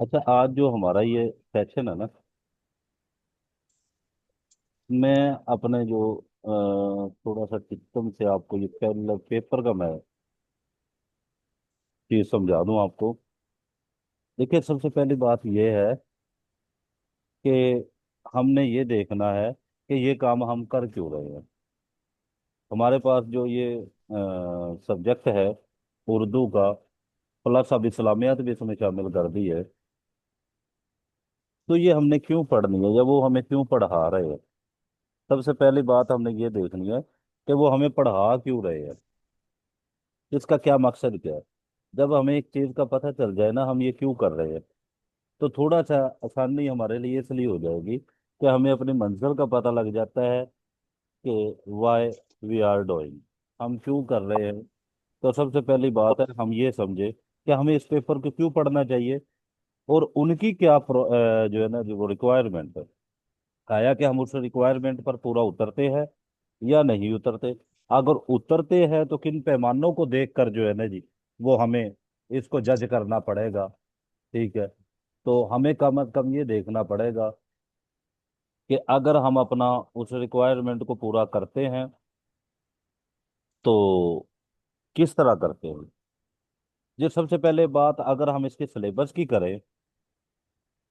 अच्छा, आज जो हमारा ये सेशन है ना, मैं अपने जो थोड़ा सा सिस्टम से आपको ये पहले पेपर का मैं चीज समझा दूं आपको। देखिए, सबसे पहली बात ये है कि हमने ये देखना है कि ये काम हम कर क्यों रहे हैं। हमारे पास जो ये सब्जेक्ट है उर्दू का, प्लस अब इस्लामियात भी इसमें शामिल कर दी है, तो ये हमने क्यों पढ़नी है या वो हमें क्यों पढ़ा रहे हैं। सबसे पहली बात हमने ये देखनी है कि वो हमें पढ़ा क्यों रहे हैं, इसका क्या मकसद क्या है। जब हमें एक चीज का पता चल जाए ना हम ये क्यों कर रहे हैं, तो थोड़ा सा आसानी हमारे लिए इसलिए हो जाएगी कि हमें अपनी मंजिल का पता लग जाता है कि वाई वी आर डूइंग, हम क्यों कर रहे हैं। तो सबसे पहली बात है हम ये समझे कि हमें इस पेपर को क्यों पढ़ना चाहिए और उनकी क्या जो है ना जो रिक्वायरमेंट है, आया कि हम उस रिक्वायरमेंट पर पूरा उतरते हैं या नहीं उतरते। अगर उतरते हैं तो किन पैमानों को देखकर जो है ना जी वो हमें इसको जज करना पड़ेगा। ठीक है, तो हमें कम अज कम ये देखना पड़ेगा कि अगर हम अपना उस रिक्वायरमेंट को पूरा करते हैं तो किस तरह करते हैं। जी, सबसे पहले बात अगर हम इसके सिलेबस की करें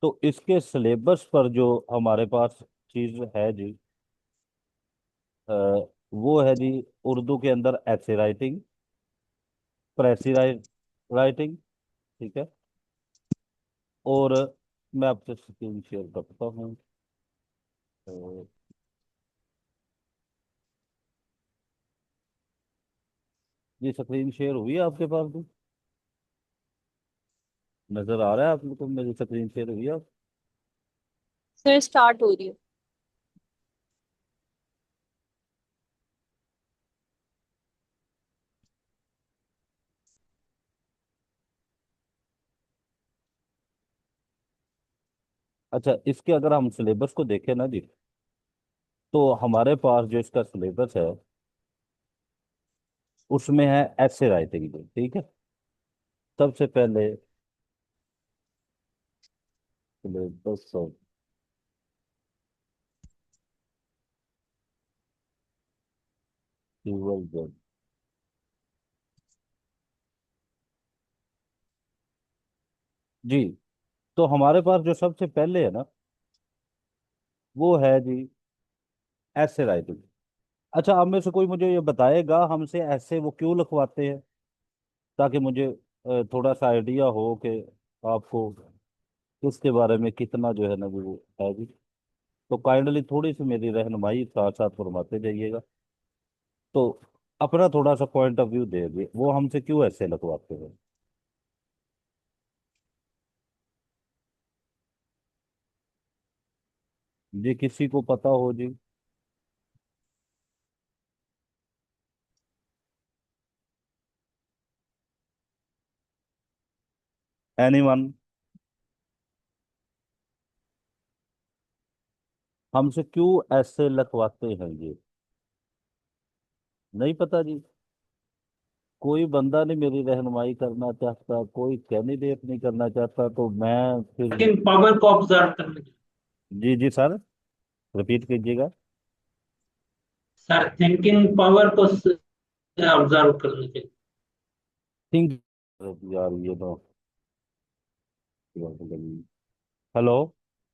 तो इसके सिलेबस पर जो हमारे पास चीज है जी, अ, वो है जी उर्दू के अंदर ऐसे राइटिंग, प्रेसी राइटिंग। ठीक है, और मैं आपसे स्क्रीन शेयर करता हूँ। तो ये स्क्रीन शेयर हुई है आपके पास भी, नजर आ रहा है आप लोग को मेरी स्क्रीन शेयर हुई है। फिर स्टार्ट हो रही है। अच्छा, इसके अगर हम सिलेबस को देखें ना जी, तो हमारे पास जो इसका सिलेबस है उसमें है ऐसे राइटिंग भी। ठीक है, सबसे पहले सिलेबस ऑफ सिविल जज। जी, तो हमारे पास जो सबसे पहले है ना वो है जी ऐसे राइटिंग। अच्छा, आप में से कोई मुझे ये बताएगा हमसे ऐसे वो क्यों लिखवाते हैं, ताकि मुझे थोड़ा सा आइडिया हो कि आपको इसके बारे में कितना जो है ना वो है जी। तो काइंडली थोड़ी सी मेरी रहनुमाई साथ साथ फरमाते जाइएगा। तो अपना थोड़ा सा पॉइंट ऑफ व्यू देंगे वो हमसे क्यों ऐसे लगवाते हैं। जी, किसी को पता हो जी। एनीवन, हमसे क्यों ऐसे लगवाते हैं ये, नहीं पता जी। कोई बंदा नहीं मेरी रहनुमाई करना चाहता, कोई कैंडिडेट नहीं करना चाहता, तो मैं फिर। लेकिन पावर को ऑब्जर्व करने के लिए। जी जी सर, रिपीट कीजिएगा। सर, थिंकिंग पावर को ऑब्जर्व करने के लिए। थिंक, यार ये तो, हेलो,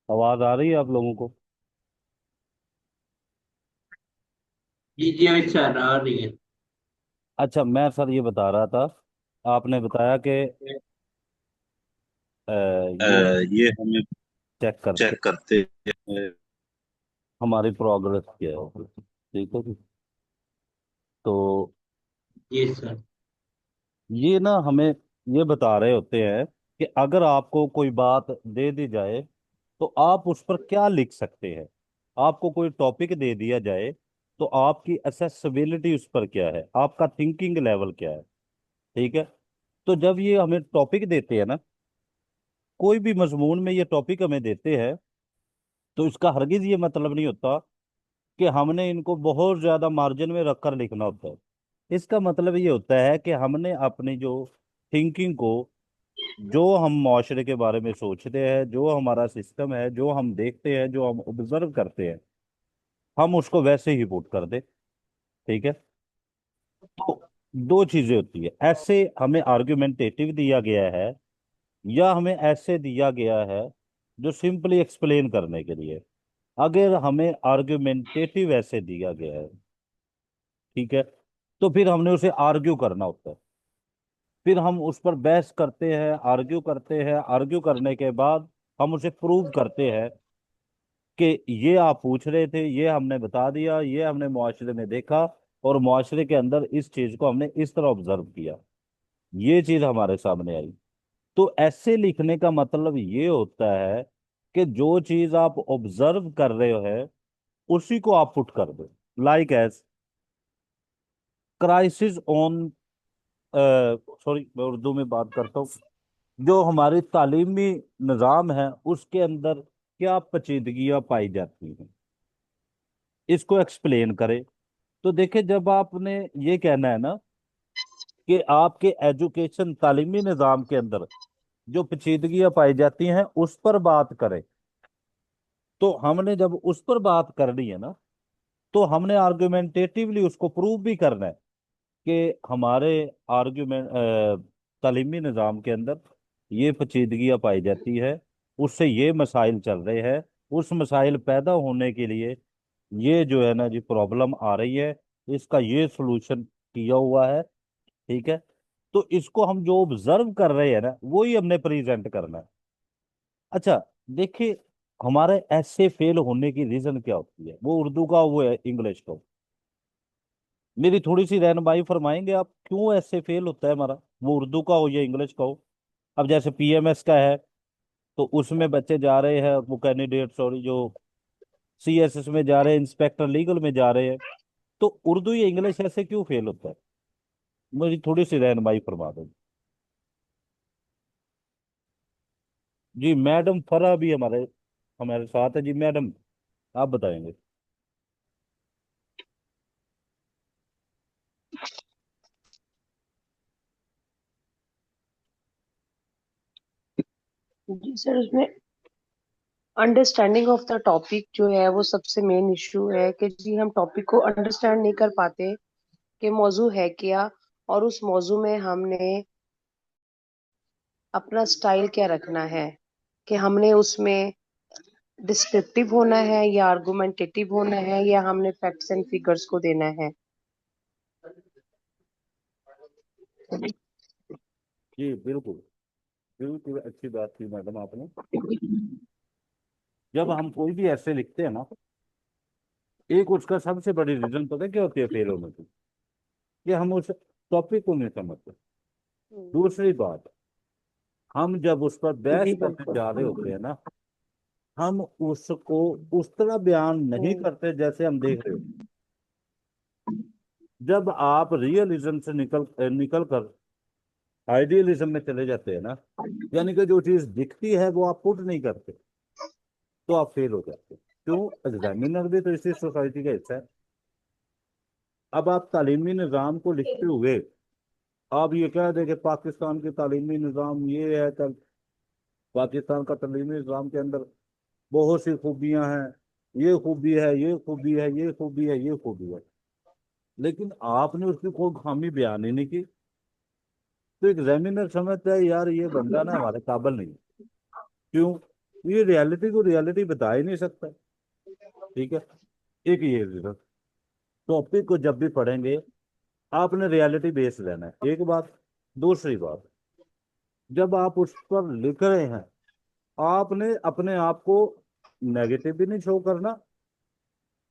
आवाज आ रही है आप लोगों को। जी जी, अच्छा आ रही है। अच्छा, मैं सर ये बता रहा था, आपने बताया कि ये ये हमें चेक करते चेक करते हैं। हमारी प्रोग्रेस क्या है। ठीक है जी, तो जी सर। ये ना हमें ये बता रहे होते हैं कि अगर आपको कोई बात दे दी जाए तो आप उस पर क्या लिख सकते हैं। आपको कोई टॉपिक दे दिया जाए तो आपकी असेसिबिलिटी उस पर क्या है, आपका थिंकिंग लेवल क्या है। ठीक है, तो जब ये हमें टॉपिक देते हैं ना, कोई भी मजमून में ये टॉपिक हमें देते हैं, तो इसका हरगिज ये मतलब नहीं होता कि हमने इनको बहुत ज्यादा मार्जिन में रखकर लिखना होता है। इसका मतलब ये होता है कि हमने अपनी जो थिंकिंग को जो हम माशरे के बारे में सोचते हैं, जो हमारा सिस्टम है, जो हम देखते हैं, जो हम ऑब्जर्व करते हैं, हम उसको वैसे ही पुट कर दे। ठीक है। तो दो चीजें होती है, ऐसे हमें आर्गुमेंटेटिव दिया गया है, या हमें ऐसे दिया गया है जो सिंपली एक्सप्लेन करने के लिए। अगर हमें आर्गुमेंटेटिव ऐसे दिया गया है, ठीक है, तो फिर हमने उसे आर्ग्यू करना होता है। फिर हम उस पर बहस करते हैं, आर्ग्यू करते हैं, आर्ग्यू करने के बाद हम उसे प्रूव करते हैं कि ये आप पूछ रहे थे, ये हमने बता दिया, ये हमने मुआशरे में देखा, और मुआशरे के अंदर इस चीज को हमने इस तरह ऑब्जर्व किया, ये चीज हमारे सामने आई। तो ऐसे लिखने का मतलब ये होता है कि जो चीज आप ऑब्जर्व कर रहे हो उसी को आप पुट कर दो। Like as crisis on, sorry मैं उर्दू में बात करता हूँ, जो हमारी तालीमी निज़ाम है उसके अंदर क्या पेचीदगियां पाई जाती हैं, इसको एक्सप्लेन करें। तो देखिए, जब आपने ये कहना है ना कि आपके एजुकेशन तालीमी निज़ाम के अंदर जो पेचीदगियां पाई जाती हैं उस पर बात करें, तो हमने जब उस पर बात करनी है ना, तो हमने आर्गुमेंटेटिवली उसको प्रूव भी करना है कि हमारे आर्ग्यूमेंट तालीमी निज़ाम के अंदर ये पेचीदगियां पाई जाती है, उससे ये मसाइल चल रहे हैं, उस मसाइल पैदा होने के लिए ये जो है ना जी प्रॉब्लम आ रही है, इसका ये सलूशन किया हुआ है। ठीक है। तो इसको हम जो ऑब्जर्व कर रहे हैं ना, वो ही हमने प्रेजेंट करना है। अच्छा, देखिए, हमारे ऐसे फेल होने की रीजन क्या होती है, वो उर्दू का, वो है इंग्लिश का। मेरी थोड़ी सी रहनुमाई फरमाएंगे आप, क्यों ऐसे फेल होता है हमारा, वो उर्दू का हो या इंग्लिश का हो। अब जैसे पीएमएस का है, तो उसमें बच्चे जा रहे हैं, वो कैंडिडेट सॉरी, जो सीएसएस में जा रहे हैं, इंस्पेक्टर लीगल में जा रहे हैं, तो उर्दू या इंग्लिश ऐसे क्यों फेल होता है, मेरी थोड़ी सी रहनुमाई फरमा दो। जी मैडम फरा भी हमारे हमारे साथ है जी, मैडम आप बताएंगे। जी सर, उसमें अंडरस्टैंडिंग ऑफ द टॉपिक जो है वो सबसे मेन इशू है कि जी हम टॉपिक को अंडरस्टैंड नहीं कर पाते कि मौजू है क्या, और उस मौजू में हमने अपना स्टाइल क्या रखना है, कि हमने उसमें डिस्क्रिप्टिव होना है या आर्गुमेंटेटिव होना है या हमने फैक्ट्स एंड फिगर्स को देना है। जी बिल्कुल, बिल्कुल अच्छी बात की मैडम आपने। जब हम कोई भी ऐसे लिखते हैं ना, एक उसका सबसे बड़ी रीजन पता है क्या होती है फेल होने की, कि हम उस टॉपिक को नहीं समझते। दूसरी बात, हम जब उस पर बहस जी करने बिल्कुल। जा रहे होते हैं ना, हम उसको उस तरह बयान नहीं हम्म। करते जैसे हम देख रहे हो। जब आप रियलिज्म से निकल कर आइडियलिज्म में चले जाते हैं ना, यानी कि जो चीज दिखती है वो आप पुट नहीं करते, तो आप फेल हो जाते हैं। क्यों, एग्जामिनर भी तो इसी सोसाइटी का हिस्सा है। अब आप तालीमी निज़ाम को लिखते हुए आप ये कह दें कि पाकिस्तान की तालीमी निज़ाम ये है, तब पाकिस्तान का तालीमी निज़ाम के अंदर बहुत सी खूबियां हैं, ये खूबी है, ये खूबी है, ये खूबी है, ये खूबी है, लेकिन आपने उसकी कोई खामी बयान ही नहीं की, तो एग्जामिनर समझता है यार ये बंदा ना हमारे काबिल नहीं है। क्यों, ये रियलिटी को रियलिटी बता ही नहीं सकता। ठीक है। एक ये रीजन, टॉपिक को जब भी पढ़ेंगे आपने रियलिटी बेस लेना है, एक बात। दूसरी बात, जब आप उस पर लिख रहे हैं, आपने अपने आप को नेगेटिव भी नहीं शो करना,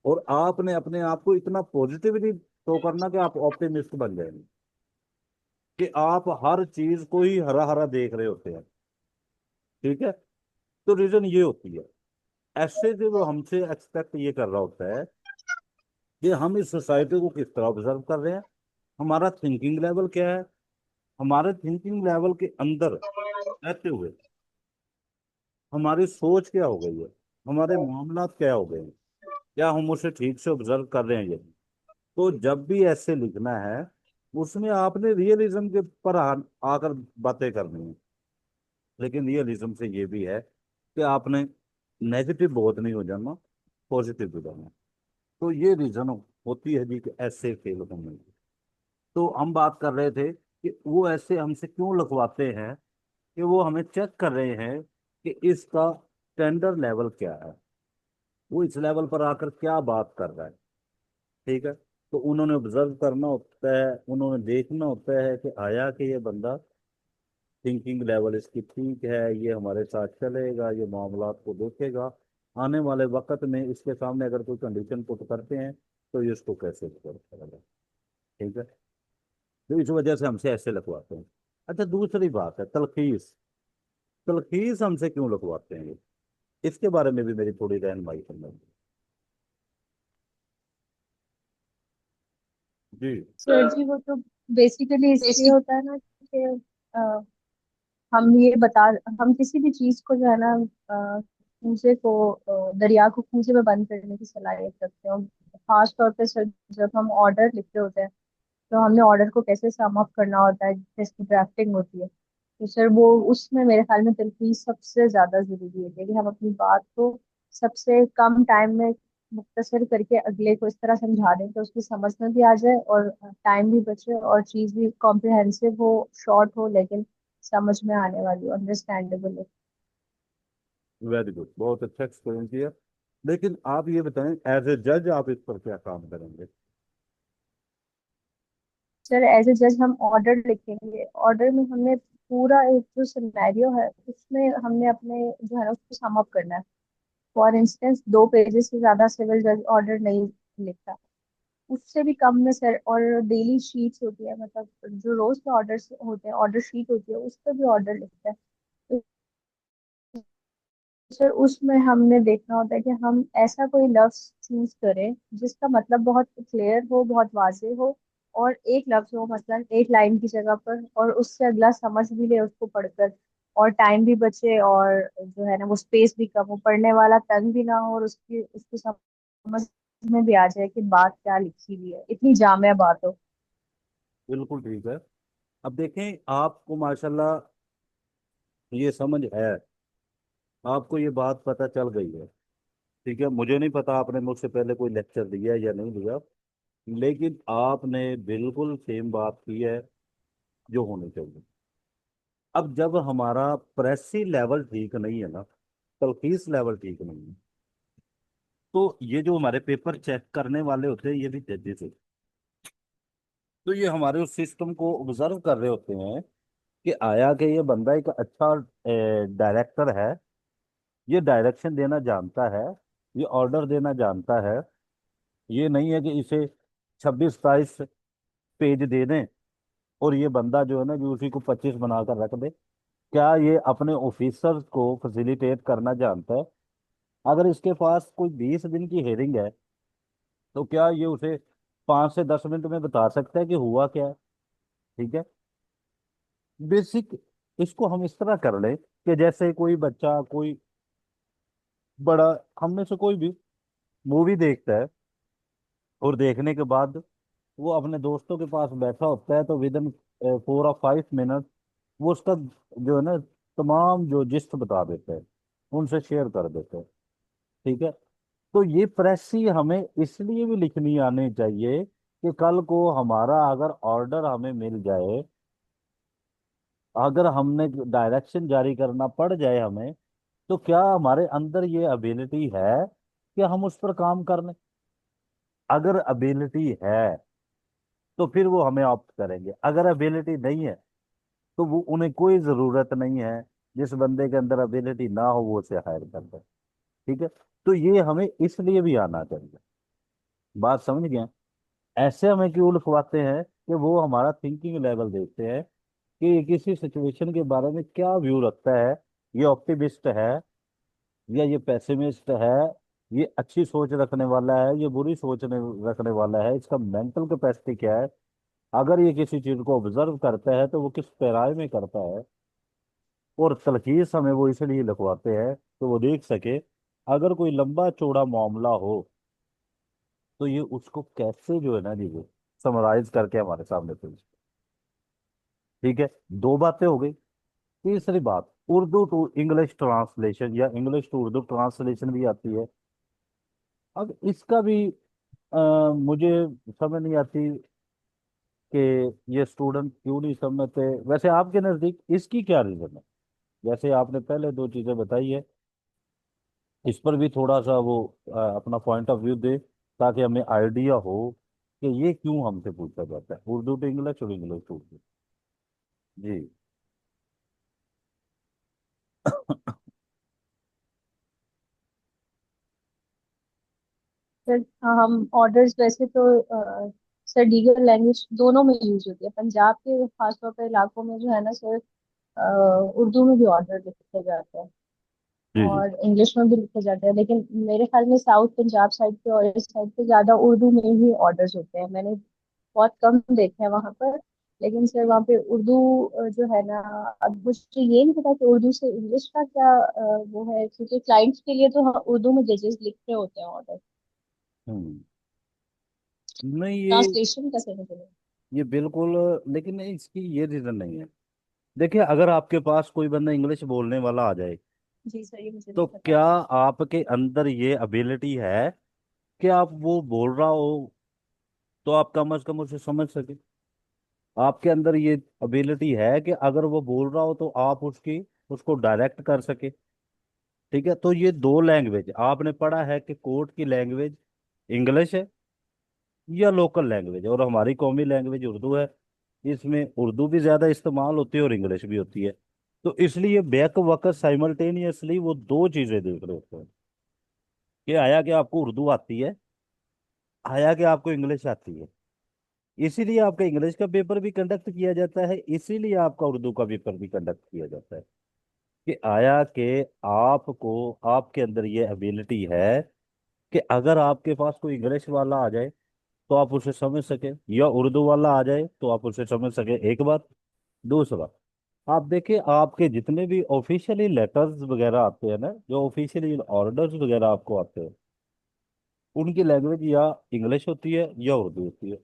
और आपने अपने आप को इतना पॉजिटिव नहीं शो करना कि आप ऑप्टिमिस्ट बन जाएंगे, कि आप हर चीज को ही हरा हरा देख रहे होते हैं। ठीक है। तो रीजन ये होती है, ऐसे से वो हमसे एक्सपेक्ट ये कर रहा होता है कि हम इस सोसाइटी को किस तरह ऑब्जर्व कर रहे हैं, हमारा थिंकिंग लेवल क्या है, हमारे थिंकिंग लेवल के अंदर रहते हुए हमारी सोच क्या हो गई है, हमारे मामला क्या हो गए हैं, क्या हम उसे ठीक से ऑब्जर्व कर रहे हैं ये। तो जब भी ऐसे लिखना है, उसमें आपने रियलिज्म के पर आकर बातें करनी है। लेकिन रियलिज्म से ये भी है कि आपने नेगेटिव बहुत नहीं हो जाना, पॉजिटिव हो जाना। तो ये रीजन होती है जी कि ऐसे फेल होने की। तो हम बात कर रहे थे कि वो ऐसे हमसे क्यों लिखवाते हैं, कि वो हमें चेक कर रहे हैं कि इसका टेंडर लेवल क्या है, वो इस लेवल पर आकर क्या बात कर रहा है। ठीक है, तो उन्होंने ऑब्जर्व करना होता है, उन्होंने देखना होता है कि आया कि ये बंदा थिंकिंग लेवल इसकी ठीक है, ये हमारे साथ चलेगा, ये मामलात को देखेगा, आने वाले वक्त में इसके सामने अगर कोई कंडीशन पुट करते हैं तो ये इसको कैसे करेगा। ठीक है, तो इस वजह से हमसे ऐसे लिखवाते हैं। अच्छा, दूसरी बात है तलखीस। तलखीस हमसे क्यों लिखवाते हैं ये, इसके बारे में भी मेरी थोड़ी रहनुमाई करना है। जी। सर जी वो तो बेसिकली इसलिए होता है ना कि अ, हम ये बता हम किसी भी चीज को जो है ना कूजे को दरिया को कूजे में बंद करने की सलाहियत रखते हैं। और खास तौर पे सर जब हम ऑर्डर लिखते होते हैं तो हमने ऑर्डर को कैसे सम अप करना होता है, जैसे ड्राफ्टिंग होती है। तो सर वो उसमें मेरे ख्याल में तलखीस सबसे ज्यादा जरूरी है कि हम अपनी बात को सबसे कम टाइम में मुख्तसर करके अगले को इस तरह समझा दें कि उसकी समझ में भी आ जाए और टाइम भी बचे और चीज भी कॉम्प्रिहेंसिव हो, शॉर्ट हो, लेकिन समझ में आने वाली हो, अंडरस्टैंडेबल हो। वेरी गुड, बहुत अच्छा एक्सपीरियंस किया। लेकिन आप ये बताएं, एज ए जज आप इस पर क्या काम करेंगे। सर एज ए जज हम ऑर्डर लिखेंगे। ऑर्डर में हमने पूरा एक जो सिनेरियो है उसमें हमने अपने जो है ना उसको सम अप करना है। फॉर इंस्टेंस 2 पेजेस से ज्यादा सिविल जज ऑर्डर नहीं लिखता, उससे भी कम में सर। और डेली शीट्स होती है, मतलब जो रोज के ऑर्डर्स होते हैं, ऑर्डर शीट होती है, उस पर भी ऑर्डर लिखता है। तो सर उसमें हमने देखना होता है कि हम ऐसा कोई लफ्ज चूज करें जिसका मतलब बहुत क्लियर हो, बहुत वाजे हो, और एक लफ्ज हो मसलन एक लाइन की जगह पर, और उससे अगला समझ भी ले उसको पढ़कर, और टाइम भी बचे, और जो है ना वो स्पेस भी कम हो, पढ़ने वाला तंग भी ना हो, और उसकी उसको समझ में भी आ जाए कि बात क्या लिखी हुई है, इतनी जामिया बात हो। बिल्कुल ठीक है। अब देखें, आपको माशाल्लाह ये समझ है, आपको ये बात पता चल गई है। ठीक है, मुझे नहीं पता आपने मुझसे पहले कोई लेक्चर दिया है या नहीं दिया, लेकिन आपने बिल्कुल सेम बात की है जो होनी चाहिए। अब जब हमारा प्रेसी लेवल ठीक नहीं है ना, तलखीस लेवल ठीक नहीं है, तो ये जो हमारे पेपर चेक करने वाले होते हैं ये भी जजेस होते हैं। तो ये हमारे उस सिस्टम को ऑब्जर्व कर रहे होते हैं कि आया कि ये बंदा एक अच्छा डायरेक्टर है, ये डायरेक्शन देना जानता है, ये ऑर्डर देना जानता है। ये नहीं है कि इसे 26-27 पेज दे दें और ये बंदा जो है ना जो उसी को 25 बनाकर रख दे। क्या ये अपने ऑफिसर्स को फैसिलिटेट करना जानता है। अगर इसके पास कोई 20 दिन की हेयरिंग है तो क्या ये उसे 5 से 10 मिनट में बता सकता है कि हुआ क्या है। ठीक है, बेसिक इसको हम इस तरह कर लें कि जैसे कोई बच्चा, कोई बड़ा, हम में से कोई भी मूवी देखता है और देखने के बाद वो अपने दोस्तों के पास बैठा होता है, तो विद इन 4 और 5 मिनट वो उसका जो है ना तमाम जो जिस्ट बता देते हैं, उनसे शेयर कर देते हैं। ठीक है, तो ये प्रेसी हमें इसलिए भी लिखनी आनी चाहिए कि कल को हमारा अगर ऑर्डर हमें मिल जाए, अगर हमने डायरेक्शन जारी करना पड़ जाए हमें, तो क्या हमारे अंदर ये एबिलिटी है कि हम उस पर काम कर लें। अगर एबिलिटी है तो फिर वो हमें ऑप्ट करेंगे, अगर एबिलिटी नहीं है तो वो उन्हें कोई जरूरत नहीं है। जिस बंदे के अंदर एबिलिटी ना हो वो उसे हायर कर दे। ठीक है, तो ये हमें इसलिए भी आना चाहिए। बात समझ गए। ऐसे हमें क्यों लिखवाते हैं कि वो हमारा थिंकिंग लेवल देखते हैं कि ये किसी सिचुएशन के बारे में क्या व्यू रखता है, ये ऑप्टिमिस्ट है या ये पेसिमिस्ट है, ये अच्छी सोच रखने वाला है, ये बुरी सोच रखने वाला है, इसका मेंटल कैपेसिटी क्या है। अगर ये किसी चीज को ऑब्जर्व करता है तो वो किस पैराए में करता है। और तलखीस हमें वो इसलिए लिखवाते हैं तो वो देख सके, अगर कोई लंबा चौड़ा मामला हो तो ये उसको कैसे जो है ना जी वो समराइज करके हमारे सामने पेश। ठीक है, दो बातें हो गई। तीसरी बात, उर्दू टू इंग्लिश ट्रांसलेशन या इंग्लिश टू उर्दू ट्रांसलेशन भी आती है। अब इसका भी मुझे समझ नहीं आती कि ये स्टूडेंट क्यों नहीं समझते। वैसे आपके नज़दीक इसकी क्या रीज़न है? जैसे आपने पहले दो चीज़ें बताई है, इस पर भी थोड़ा सा वो अपना पॉइंट ऑफ व्यू दे, ताकि हमें आइडिया हो कि ये क्यों हमसे पूछा जाता है उर्दू टू इंग्लिश और इंग्लिश टू उर्दू। जी। सर हम ऑर्डर्स वैसे तो सर दीगर लैंग्वेज दोनों में यूज होती है। पंजाब के खासतौर पर इलाकों में जो है ना सर, उर्दू में भी ऑर्डर लिखे जाते हैं जी जी। और इंग्लिश में भी लिखे जाते हैं, लेकिन मेरे ख्याल में साउथ पंजाब साइड पे और इस साइड पे ज्यादा उर्दू में ही ऑर्डर्स होते हैं। मैंने बहुत कम देखे हैं वहां पर। लेकिन सर वहाँ पे उर्दू जो है ना, अब मुझे ये नहीं पता कि उर्दू से इंग्लिश का क्या वो है, क्योंकि क्लाइंट्स के लिए तो उर्दू में जजेस लिख रहे होते हैं ऑर्डर। हम्म। नहीं ट्रांसलेशन कैसे निकले? ये बिल्कुल, लेकिन इसकी ये रीजन नहीं है। देखिए, अगर आपके पास कोई बंदा इंग्लिश बोलने वाला आ जाए, जी सर, ये मुझे तो नहीं पता क्या था। आपके अंदर ये एबिलिटी है कि आप वो बोल रहा हो तो आप कम से कम उसे समझ सके? आपके अंदर ये एबिलिटी है कि अगर वो बोल रहा हो तो आप उसकी उसको डायरेक्ट कर सके? ठीक है, तो ये दो लैंग्वेज आपने पढ़ा है कि कोर्ट की लैंग्वेज इंग्लिश है या लोकल लैंग्वेज, और हमारी कौमी लैंग्वेज उर्दू है। इसमें उर्दू भी ज्यादा इस्तेमाल होती है और इंग्लिश भी होती है। तो इसलिए बैक वक्त साइमल्टेनियसली वो दो चीजें देख रहे होते हैं कि आया कि आपको उर्दू आती है, आया कि आपको इंग्लिश आती है। इसीलिए आपका इंग्लिश का पेपर भी कंडक्ट किया जाता है, इसीलिए आपका उर्दू का पेपर भी कंडक्ट किया जाता है कि आया कि आपको, आपके अंदर ये एबिलिटी है कि अगर आपके पास कोई इंग्लिश वाला आ जाए तो आप उसे समझ सके, या उर्दू वाला आ जाए तो आप उसे समझ सके। एक बात। दूसरा, आप देखिए आपके जितने भी ऑफिशियली लेटर्स वगैरह आते हैं ना, जो ऑफिशियली ऑर्डर्स वगैरह आपको आते हैं, उनकी लैंग्वेज या इंग्लिश होती है या उर्दू होती है,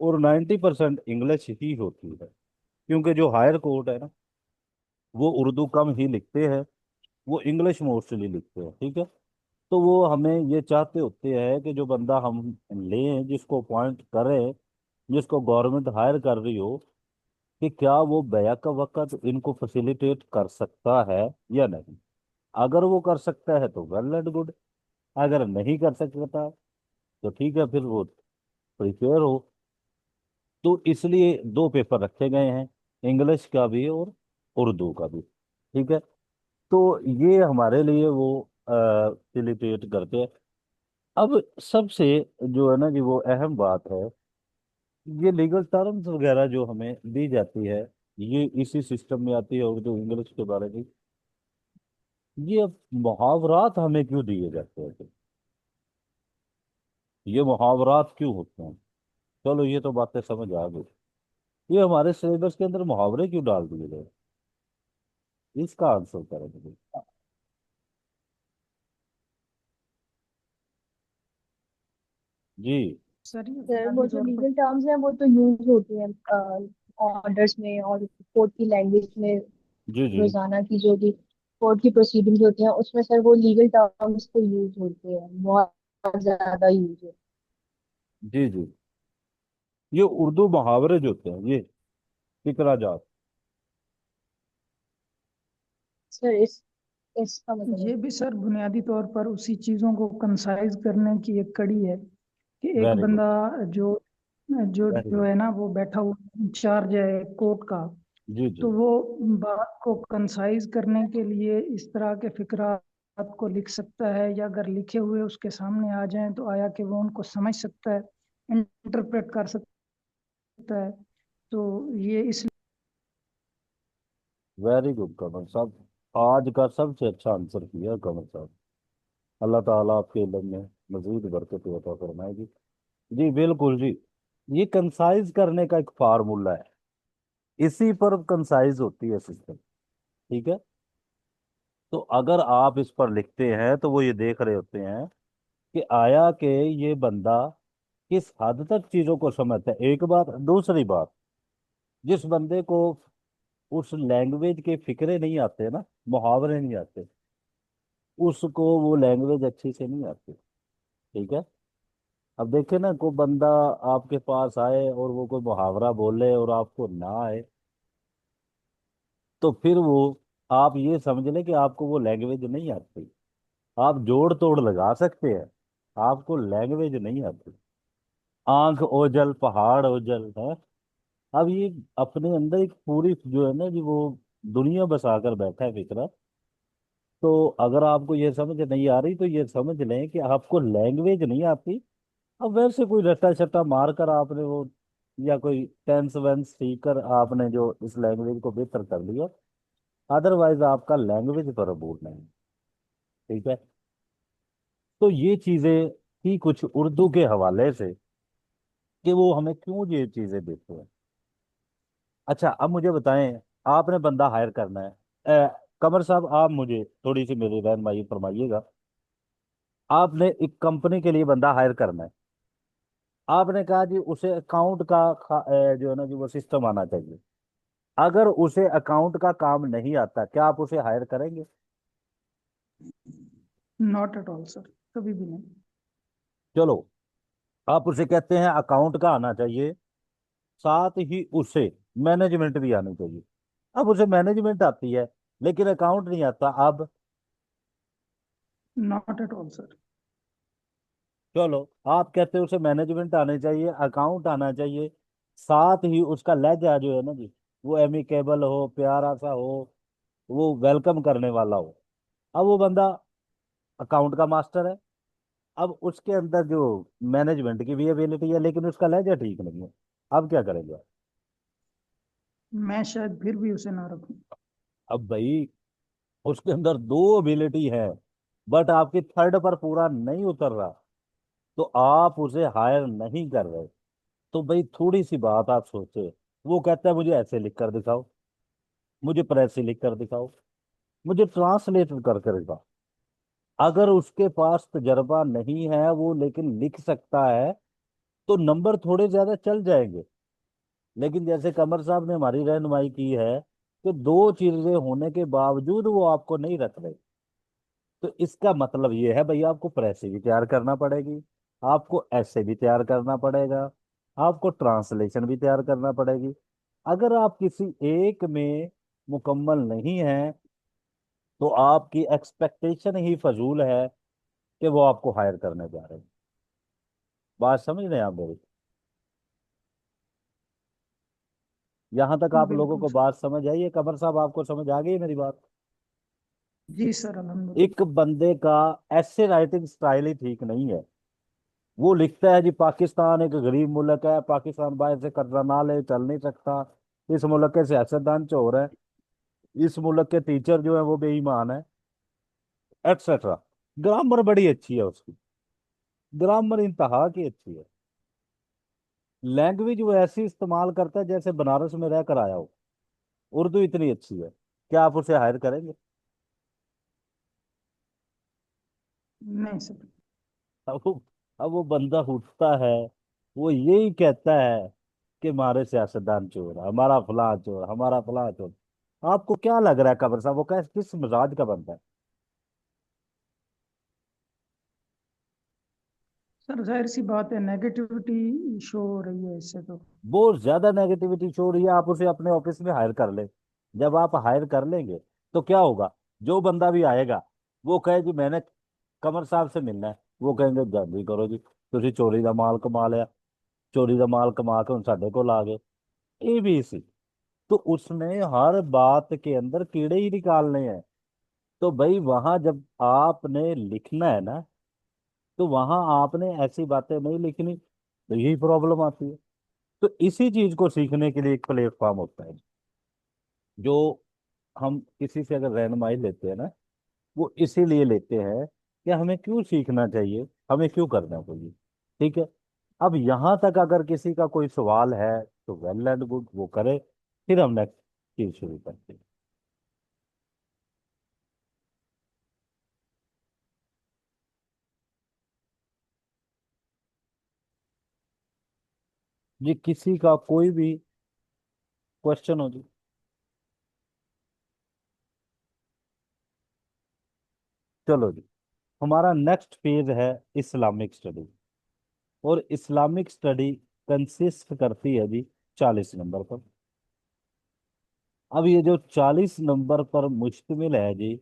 और 90% इंग्लिश ही होती है। क्योंकि जो हायर कोर्ट है ना, वो उर्दू कम ही लिखते हैं, वो इंग्लिश मोस्टली लिखते हैं। ठीक है, तो वो हमें ये चाहते होते हैं कि जो बंदा हम लें, जिसको अपॉइंट करें, जिसको गवर्नमेंट हायर कर रही हो, कि क्या वो बैक वक्त इनको फैसिलिटेट कर सकता है या नहीं। अगर वो कर सकता है तो वेल एंड गुड, अगर नहीं कर सकता तो ठीक है, फिर वो प्रिपेयर हो। तो इसलिए दो पेपर रखे गए हैं, इंग्लिश का भी और उर्दू का भी। ठीक है, तो ये हमारे लिए वो फैसिलिटेट करते हैं। अब सबसे जो है ना कि वो अहम बात है, ये लीगल टर्म्स वगैरह जो हमें दी जाती है, ये इसी सिस्टम में आती है उर्दू इंग्लिश के बारे में। ये अब मुहावरात हमें क्यों दिए जाते हैं? ये मुहावरात क्यों होते हैं? चलो, ये तो बातें समझ आ गई। ये हमारे सिलेबस के अंदर मुहावरे क्यों डाल दिए गए? इसका आंसर करें मुझे। जी सर ये सर वो बुनियादी जो तौर पर लीगल टर्म्स हैं वो तो यूज होती हैं ऑर्डर्स में और कोर्ट की लैंग्वेज में। जी जी। रोजाना की जो भी कोर्ट की प्रोसीडिंग्स होती हैं उसमें सर वो लीगल टर्म्स तो यूज होते हैं, बहुत ज्यादा यूज होते जी जी। ये उर्दू मुहावरे जो होते हैं, ये फिक्रा जात। हैं। सर इसका मतलब ये भी सर बुनियादी तौर पर उसी चीज़ों को कंसाइज करने की एक कड़ी है कि एक वेरी गुड। बंदा जो जो वेरी जो गुड। है ना वो बैठा हुआ इंचार्ज है कोर्ट का, जी जी। तो वो बात को कंसाइज करने के लिए इस तरह के फिक्रात को लिख सकता है, या अगर लिखे हुए उसके सामने आ जाएं तो आया कि वो उनको समझ सकता है, इंटरप्रेट कर सकता है। तो ये इस वेरी गुड कमल साहब, आज का सबसे अच्छा आंसर किया कमल साहब। अल्लाह ताला आपके इल्म में मजीद बरकत अता फरमाएगी। जी बिल्कुल जी। ये कंसाइज करने का एक फार्मूला है, इसी पर कंसाइज होती है सिस्टम। ठीक है, तो अगर आप इस पर लिखते हैं तो वो ये देख रहे होते हैं कि आया कि ये बंदा किस हद तक चीजों को समझता है। एक बात। दूसरी बात, जिस बंदे को उस लैंग्वेज के फिक्रे नहीं आते ना, मुहावरे नहीं आते, उसको वो लैंग्वेज अच्छी से नहीं आती। ठीक है। अब देखे ना, कोई बंदा आपके पास आए और वो कोई मुहावरा बोले और आपको ना आए, तो फिर वो, आप ये समझ लें कि आपको वो लैंग्वेज नहीं आती। आप जोड़ तोड़ लगा सकते हैं, आपको लैंग्वेज नहीं आती। आंख ओझल पहाड़ ओझल है। अब ये अपने अंदर एक पूरी जो है ना जी, वो दुनिया बसाकर बैठा है फिक्रा। तो अगर आपको ये समझ नहीं आ रही तो ये समझ लें कि आपको लैंग्वेज नहीं आती। अब वैसे कोई रट्टा शट्टा मार कर आपने वो, या कोई टेंस वेंस सीख कर आपने जो इस लैंग्वेज को बेहतर कर लिया, अदरवाइज आपका लैंग्वेज पर अबूर नहीं। ठीक है। तो ये चीजें थी कुछ उर्दू के हवाले से, कि वो हमें क्यों ये चीजें देते हैं। अच्छा, अब मुझे बताएं, आपने बंदा हायर करना है। कमर साहब, आप मुझे थोड़ी सी मेरी रहनुमाई फरमाइएगा। आपने एक कंपनी के लिए बंदा हायर करना है। आपने कहा जी उसे अकाउंट का जो है ना जी, वो सिस्टम आना चाहिए। अगर उसे अकाउंट का काम नहीं आता, क्या आप उसे हायर करेंगे? नॉट एट ऑल सर, कभी भी नहीं। चलो, आप उसे कहते हैं अकाउंट का आना चाहिए, साथ ही उसे मैनेजमेंट भी आनी चाहिए। अब उसे मैनेजमेंट आती है लेकिन अकाउंट नहीं आता, अब नॉट एट ऑल सर। चलो, आप कहते हैं उसे मैनेजमेंट आने चाहिए, अकाउंट आना चाहिए, साथ ही उसका लहजा जो है ना जी, वो एमिकेबल हो, प्यारा सा हो, वो वेलकम करने वाला हो। अब वो बंदा अकाउंट का मास्टर है। अब उसके अंदर जो मैनेजमेंट की भी एबिलिटी है लेकिन उसका लहजा ठीक नहीं है। अब क्या करेंगे? मैं शायद फिर भी उसे ना रखूं। अब भाई, उसके अंदर दो एबिलिटी है, बट आपकी थर्ड पर पूरा नहीं उतर रहा, तो आप उसे हायर नहीं कर रहे। तो भाई थोड़ी सी बात आप सोचे। वो कहता है मुझे ऐसे लिख कर दिखाओ, मुझे प्रेस से लिख कर दिखाओ, मुझे ट्रांसलेट करके दिखाओ। अगर उसके पास तजर्बा नहीं है वो लेकिन लिख सकता है, तो नंबर थोड़े ज्यादा चल जाएंगे। लेकिन जैसे कमर साहब ने हमारी रहनुमाई की है कि दो चीजें होने के बावजूद वो आपको नहीं रख रहे, तो इसका मतलब ये है भाई, आपको प्रेस भी तैयार करना पड़ेगी, आपको ऐसे भी तैयार करना पड़ेगा, आपको ट्रांसलेशन भी तैयार करना पड़ेगी। अगर आप किसी एक में मुकम्मल नहीं हैं, तो आपकी एक्सपेक्टेशन ही फजूल है कि वो आपको हायर करने जा रहे हैं। बात समझ रहे हैं आप मेरी? यहां तक आप लोगों बिल्कुल को सर। बात समझ आई है? कमर साहब, आपको समझ आ गई है मेरी बात? जी सर, अल्हम्दुलिल्लाह। एक बंदे का ऐसे राइटिंग स्टाइल ही ठीक नहीं है। वो लिखता है जी पाकिस्तान एक गरीब मुल्क है, पाकिस्तान बाहर से कर्जा ना ले चल नहीं सकता, इस मुल्क के सियासतदान चोर है, इस मुल्क के टीचर जो है वो बेईमान है, एक्सेट्रा। ग्रामर बड़ी अच्छी है उसकी, ग्रामर इंतहा की अच्छी है। लैंग्वेज वो ऐसी इस्तेमाल करता है जैसे बनारस में रह कर आया हो। उर्दू इतनी अच्छी है, क्या आप उसे हायर करेंगे? नहीं सर। अब वो बंदा उठता है, वो यही कहता है कि हमारे सियासतदान चोर है, हमारा फलां चोर, हमारा फलां चोर। आपको क्या लग रहा है कबर साहब, वो किस मिजाज का बंदा है? सर जाहिर सी बात है, नेगेटिविटी शो हो रही है इससे तो। बहुत ज्यादा नेगेटिविटी शो रही है। आप उसे अपने ऑफिस में हायर कर ले। जब आप हायर कर लेंगे तो क्या होगा? जो बंदा भी आएगा वो कहे जी मैंने कमर साहब से मिलना है, वो कहेंगे जल्दी करो जी, तुम चोरी का माल कमा लिया, चोरी का माल कमा के उन साडे को ला गए। ABC। तो उसने हर बात के अंदर कीड़े ही निकालने हैं। तो भाई वहां जब आपने लिखना है ना, तो वहां आपने ऐसी बातें नहीं लिखनी, तो यही प्रॉब्लम आती है। तो इसी चीज को सीखने के लिए एक प्लेटफॉर्म होता है, जो हम किसी से अगर रहनुमाई लेते हैं ना, वो इसीलिए लेते हैं कि हमें क्यों सीखना चाहिए, हमें क्यों करना चाहिए। ठीक है। अब यहां तक अगर किसी का कोई सवाल है तो वेल एंड गुड, वो करे, फिर हम नेक्स्ट चीज शुरू करते हैं। जी, किसी का कोई भी क्वेश्चन हो जी? चलो जी, हमारा नेक्स्ट फेज है इस्लामिक स्टडी। और इस्लामिक स्टडी कंसिस्ट करती है जी 40 नंबर पर। अब ये जो 40 नंबर पर मुश्तमिल है जी,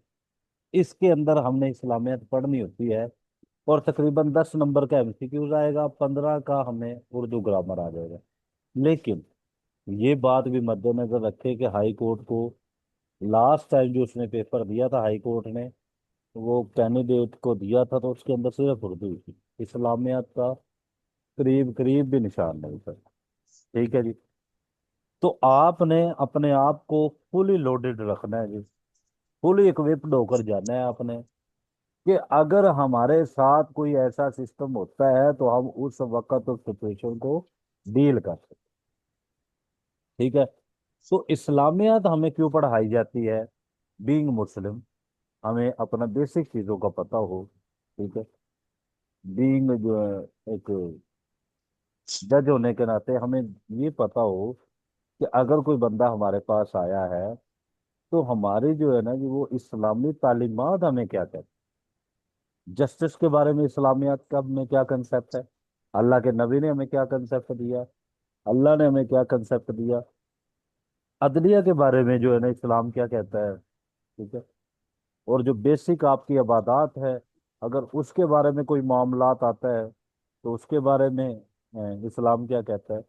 इसके अंदर हमने इस्लामियत पढ़नी होती है। और तकरीबन 10 नंबर का एमसीक्यूज आएगा, 15 का हमें उर्दू ग्रामर आ जाएगा। लेकिन ये बात भी मद्देनजर रखे कि हाई कोर्ट को लास्ट टाइम जो उसने पेपर दिया था, हाई कोर्ट ने वो कैंडिडेट को दिया था, तो उसके अंदर सिर्फ उर्दू थी, इस्लामियत का करीब करीब भी निशान नहीं था। ठीक है जी। तो आपने अपने आप को फुली लोडेड रखना है जी, फुली इक्विप्ड होकर जाना है आपने, कि अगर हमारे साथ कोई ऐसा सिस्टम होता है तो हम उस वक्त उस सिचुएशन को डील कर सकते। ठीक है। तो इस्लामियत हमें क्यों पढ़ाई जाती है? बीइंग मुस्लिम हमें अपना बेसिक चीजों का पता हो। ठीक है। बीइंग जो है, एक जज होने के नाते हमें ये पता हो कि अगर कोई बंदा हमारे पास आया है तो हमारी जो है ना कि वो इस्लामी तालीमात हमें क्या कहते हैं, जस्टिस के बारे में इस्लामियत का में क्या कंसेप्ट है, अल्लाह के नबी ने हमें क्या कंसेप्ट दिया, अल्लाह ने हमें क्या कंसेप्ट दिया, अदलिया के बारे में जो है ना इस्लाम क्या कहता है। ठीक है। और जो बेसिक आपकी इबादत है, अगर उसके बारे में कोई मामलात आता है तो उसके बारे में इस्लाम क्या कहता है।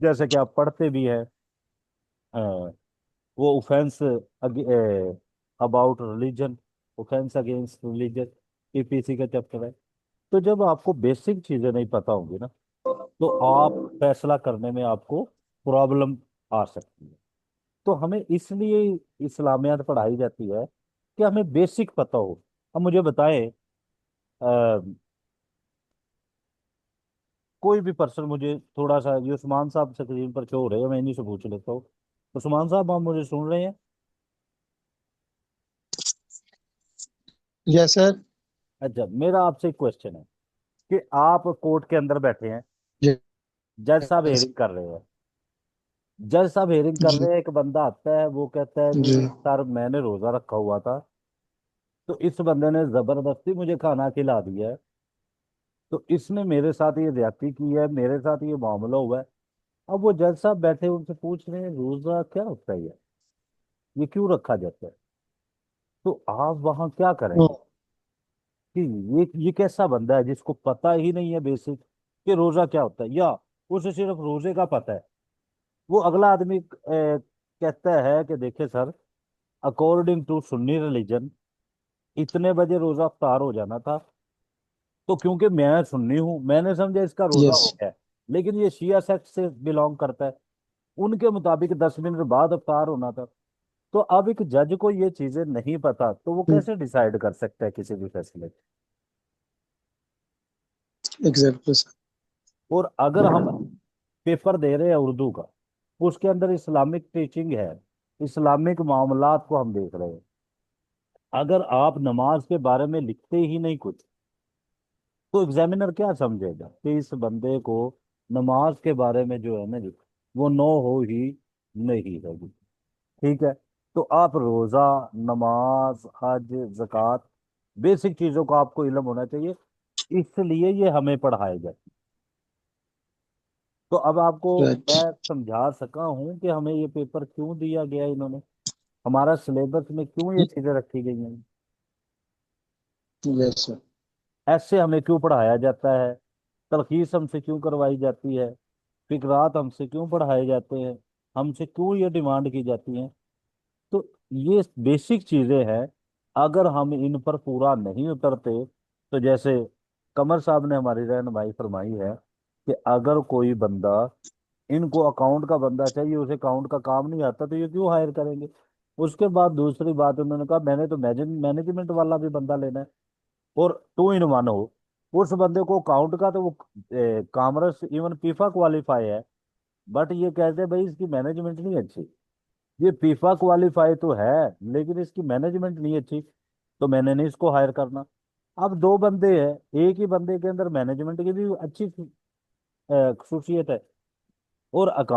जैसे कि आप पढ़ते भी हैं, अ, वो offence about religion, offence against religion, PPC का चैप्टर है। तो जब आपको बेसिक चीजें नहीं पता होंगी ना, तो आप फैसला करने में आपको प्रॉब्लम आ सकती है। तो हमें इसलिए इस्लामियत पढ़ाई जाती है कि हमें बेसिक पता हो। अब मुझे बताएं, कोई भी पर्सन मुझे थोड़ा सा, ये उस्मान साहब स्क्रीन पर शो हो रहे हैं, मैं इन्हीं से पूछ लेता हूँ। उस्मान साहब, आप मुझे सुन रहे हैं? Yes sir. अच्छा, मेरा आपसे एक क्वेश्चन है कि आप कोर्ट के अंदर बैठे हैं, जज साहब यस हेयरिंग कर रहे हैं, जज साहब हेयरिंग कर जी रहे हैं, एक बंदा आता है, वो कहता है जी जी सर मैंने रोजा रखा हुआ था, तो इस बंदे ने जबरदस्ती मुझे खाना खिला दिया है, तो इसने मेरे साथ ये ज्यादती की है, मेरे साथ ये मामला हुआ है। अब वो जज साहब बैठे उनसे पूछ रहे हैं रोजा क्या होता है, ये क्यों रखा जाता है? तो आप वहां क्या करेंगे कि ये कैसा बंदा है जिसको पता ही नहीं है बेसिक कि रोजा क्या होता है, या उसे सिर्फ रोजे का पता है। वो अगला आदमी कहता है कि देखिए sir, according to Sunni religion इतने बजे रोजा अफ्तार हो जाना था, तो क्योंकि मैं सुन्नी हूं मैंने समझा इसका रोजा यस हो गया है। लेकिन ये शिया सेक्ट से बिलोंग करता है, उनके मुताबिक 10 मिनट बाद अफ्तार होना था। तो अब एक जज को ये चीजें नहीं पता तो वो कैसे डिसाइड कर सकता है किसी भी फैसले पे? Exactly sir. और अगर हम पेपर दे रहे हैं उर्दू का, उसके अंदर इस्लामिक टीचिंग है, इस्लामिक मामलात को हम देख रहे हैं, अगर आप नमाज के बारे में लिखते ही नहीं कुछ, तो एग्जामिनर क्या समझेगा कि इस बंदे को नमाज के बारे में जो है ना जी, वो नो हो ही नहीं होगी। ठीक है। तो आप रोजा, नमाज, हज, जक़ात, बेसिक चीजों का आपको इल्म होना चाहिए, इसलिए ये हमें पढ़ाए जाते। तो अब आपको राइट। मैं समझा सका हूं कि हमें ये पेपर क्यों दिया गया इन्होंने, हमारा सिलेबस में क्यों ये चीजें रखी गई हैं, यस सर। ऐसे हमें क्यों पढ़ाया जाता है, तलखीस हमसे क्यों करवाई जाती है, फिकरात हमसे क्यों पढ़ाए जाते हैं, हमसे क्यों ये डिमांड की जाती है। तो ये बेसिक चीजें हैं, अगर हम इन पर पूरा नहीं उतरते, तो जैसे कमर साहब ने हमारी रहनुमाई फरमाई है कि अगर कोई बंदा, इनको अकाउंट का बंदा चाहिए, उसे अकाउंट का काम नहीं आता, तो ये क्यों हायर करेंगे? उसके बाद दूसरी बात उन्होंने कहा मैंने तो मैनेजमेंट वाला भी बंदा लेना है, और टू इन वन हो। उस बंदे को अकाउंट का तो वो कॉमर्स इवन पीफा क्वालिफाई है, बट ये कहते हैं भाई इसकी मैनेजमेंट नहीं अच्छी। ये फीफा क्वालिफाई तो है लेकिन इसकी मैनेजमेंट नहीं अच्छी, तो मैंने नहीं इसको हायर करना। अब दो बंदे हैं, एक ही बंदे के अंदर मैनेजमेंट की भी अच्छी खसूसियत है और अकाउंट